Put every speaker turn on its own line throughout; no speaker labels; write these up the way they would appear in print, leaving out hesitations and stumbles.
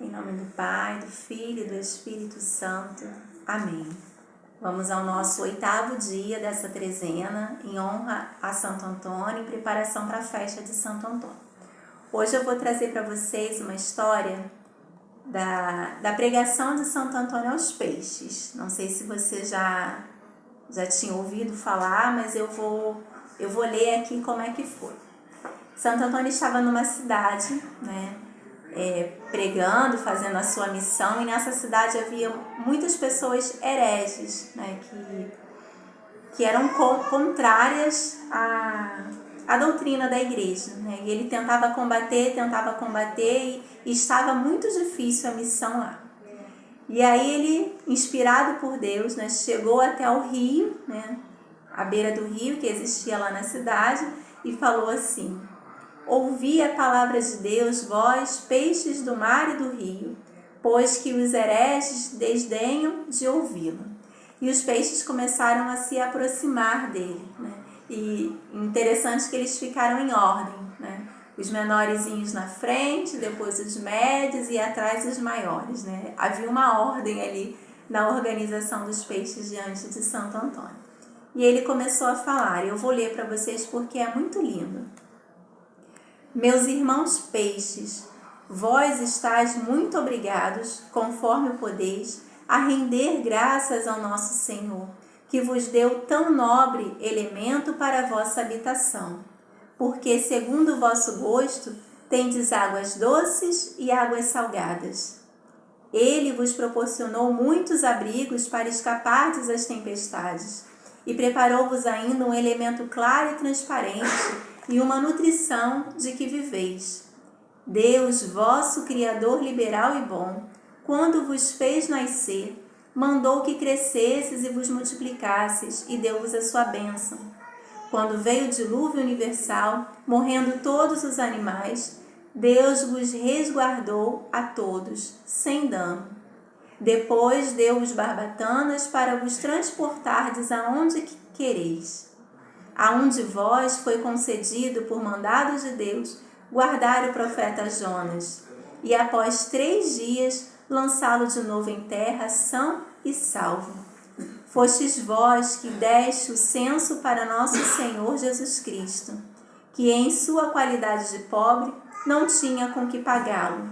Em nome do Pai, do Filho e do Espírito Santo. Amém. Vamos ao nosso 8º dia dessa trezena, em honra a Santo Antônio, em preparação para a festa de Santo Antônio. Hoje eu vou trazer para vocês uma história da pregação de Santo Antônio aos peixes. Não sei se você já tinha ouvido falar, mas eu vou ler aqui como é que foi. Santo Antônio estava numa cidade, pregando, fazendo a sua missão, e nessa cidade havia muitas pessoas hereges, que eram contrárias à doutrina da igreja, e ele tentava combater, e estava muito difícil a missão lá. E aí ele, inspirado por Deus, chegou até o rio, à beira do rio que existia lá na cidade, e falou assim: ouvi a palavra de Deus, vós, peixes do mar e do rio, pois que os hereges desdenham de ouvi-lo. E os peixes começaram a se aproximar dele, E interessante que eles ficaram em ordem, Os menorzinhos na frente, depois os médios e atrás os maiores, Havia uma ordem ali na organização dos peixes diante de Santo Antônio. E ele começou a falar, eu vou ler para vocês porque é muito lindo. Meus irmãos peixes, vós estáis muito obrigados, conforme podeis, a render graças ao nosso Senhor, que vos deu tão nobre elemento para a vossa habitação, porque, segundo o vosso gosto, tendes águas doces e águas salgadas. Ele vos proporcionou muitos abrigos para escapardes das tempestades, e preparou-vos ainda um elemento claro e transparente, e uma nutrição de que viveis. Deus, vosso Criador liberal e bom, quando vos fez nascer, mandou que crescesses e vos multiplicasseis, e deu-vos a sua bênção. Quando veio o dilúvio universal, morrendo todos os animais, Deus vos resguardou a todos, sem dano. Depois deu-vos barbatanas para vos transportardes aonde quereis. A um de vós foi concedido, por mandado de Deus, guardar o profeta Jonas, e após 3 dias lançá-lo de novo em terra, são e salvo. Fostes vós que deste o censo para nosso Senhor Jesus Cristo, que em sua qualidade de pobre não tinha com que pagá-lo.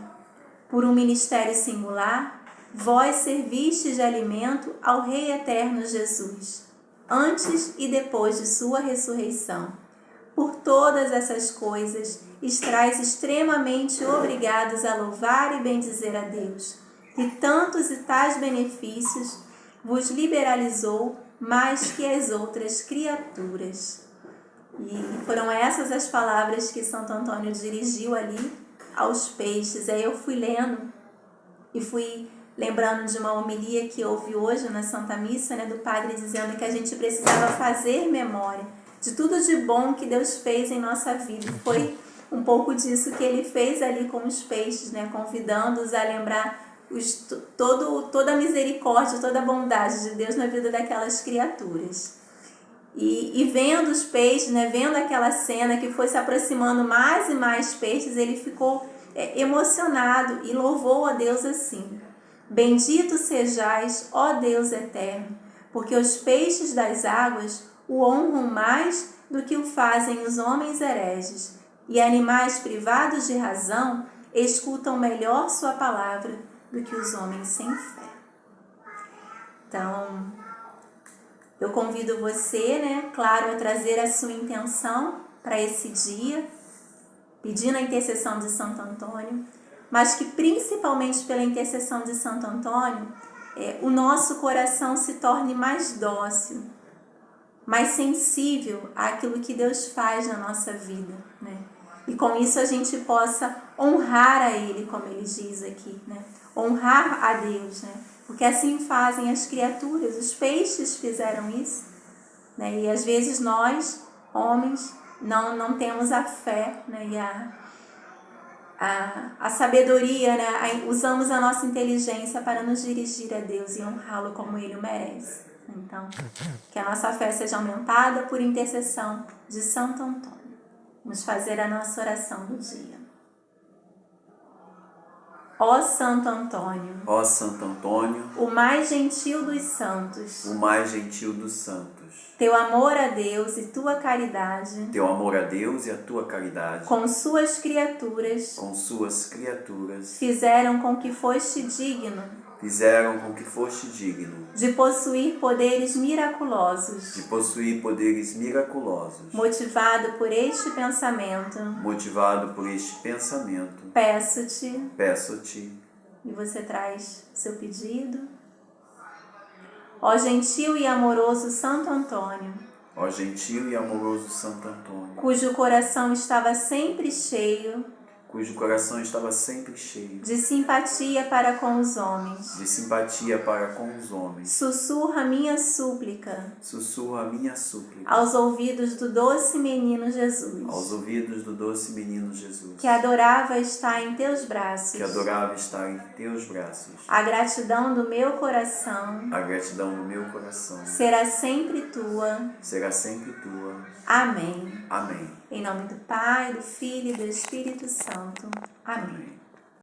Por um ministério singular, vós servistes de alimento ao Rei eterno Jesus, antes e depois de sua ressurreição. Por todas essas coisas, estáis extremamente obrigados a louvar e bendizer a Deus, que tantos e tais benefícios vos liberalizou mais que as outras criaturas. E foram essas as palavras que Santo Antônio dirigiu ali aos peixes. Aí eu fui lendo e fui lembrando de uma homilia que houve hoje na Santa Missa, do padre dizendo que a gente precisava fazer memória de tudo de bom que Deus fez em nossa vida. Foi um pouco disso que ele fez ali com os peixes, convidando-os a lembrar toda a misericórdia, toda a bondade de Deus na vida daquelas criaturas. E vendo os peixes, vendo aquela cena que foi se aproximando mais e mais peixes, ele ficou emocionado e louvou a Deus assim: bendito sejais, ó Deus eterno, porque os peixes das águas o honram mais do que o fazem os homens hereges, e animais privados de razão escutam melhor sua palavra do que os homens sem fé. Então, eu convido você, claro, a trazer a sua intenção para esse dia, pedindo a intercessão de Santo Antônio, mas que principalmente pela intercessão de Santo Antônio, o nosso coração se torne mais dócil, mais sensível àquilo que Deus faz na nossa vida, E com isso a gente possa honrar a Ele, como ele diz aqui, Honrar a Deus, Porque assim fazem as criaturas, os peixes fizeram isso, E às vezes nós, homens, não temos a fé, E a sabedoria, usamos a nossa inteligência para nos dirigir a Deus e honrá-lo como Ele o merece. Então, que a nossa fé seja aumentada por intercessão de Santo Antônio. Vamos fazer a nossa oração do dia. Ó Santo Antônio,
Ó Santo Antônio,
o mais gentil dos santos,
o mais gentil dos santos,
teu amor a Deus e tua caridade,
teu amor a Deus e a tua caridade,
com suas criaturas, fizeram com que foste digno de possuir poderes miraculosos, motivado por este pensamento,
peço-te,
e você traz seu pedido. Ó gentil e amoroso Santo Antônio,
ó gentil e amoroso Santo Antônio,
cujo coração estava sempre cheio de simpatia para com os homens, sussurra minha súplica aos ouvidos do doce menino Jesus, que adorava estar em teus braços. A gratidão do meu coração será sempre tua. Amém.
Amém.
Em nome do Pai, do Filho e do Espírito Santo. Amém.